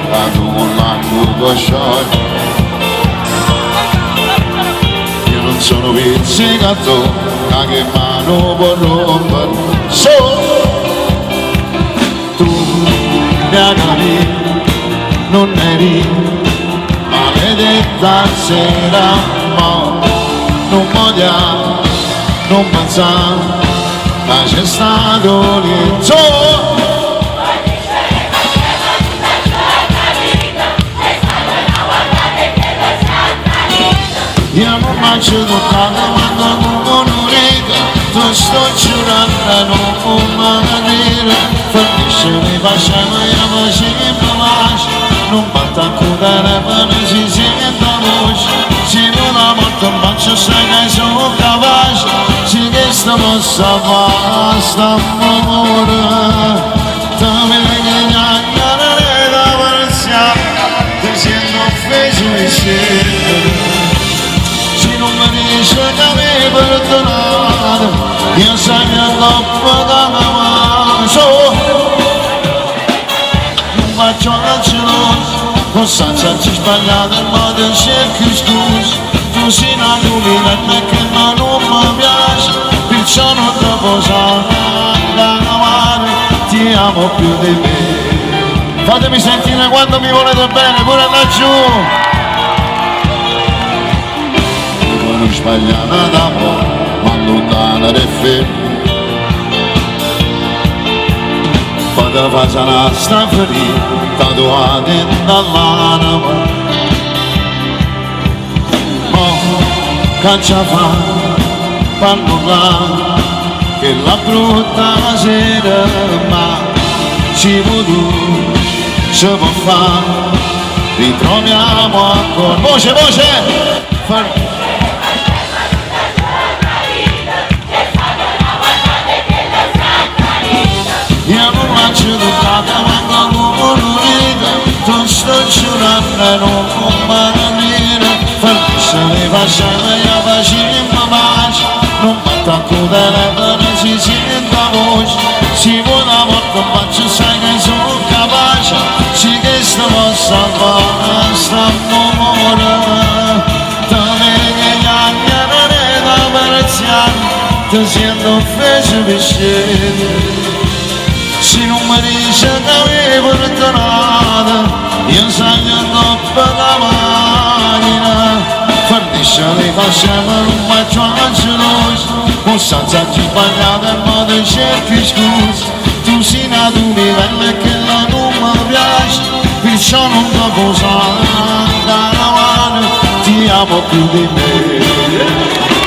quando un lago scioglie. Io non sono pizzicato, ma che mano può rompere. Tu mia cari, non eri maledetta sera, ma non voglio, non pensare, ma c'è stato lieto. Io non mangio tutta ma non un'oretta, tu sto giurando non morire, fornisce le facciamo io facciamo lascia, non batta ancora la mano si sente voce, si non la morte un bacio sai che sono capace, si che sta mossa basta amore, te mi vedi chiacchierare da persiana, ti sento offeso e scendere. Non mi dice che mi perdonato, io sai che l'ho da mano. Non faccio la gelosa, non senza ci sbagliare il modo cerchi scusa. Tu sei una dubitata che non mi piace, perciò non ti posso amare, ti amo più di me. Fatemi sentire quando mi volete bene, pure laggiù. Non sbagliata d'amore, ma lontana da fermo. Fate faccia una sta ferita, tatuata dall'anima. Oh, caccia fa, parlare, che la brutta sera, ma ci vuole, ci può fare, ritroviamo ancora. Voce, voce! Io non mangio tutta ma non un'oretta, tu sto giurando non morire, fornisce le facciamo io facciamo pace, non batta ancora la mano si sente voce, si vuole la morte un bacio sai che sono capace, si che sta mossa buona sta amore, te vedi chiacchierare da persiana, ti sento offeso per scendere. Se non mi dice che mi perdonato, io sai che non la macchina, fornisce le facciamo un bacio geloso, non senza ci sbagliare il modo cerchi scusa, tu sei una dubitata che non mi piace, perciò non ti posso andare avanti, ti amo più di me.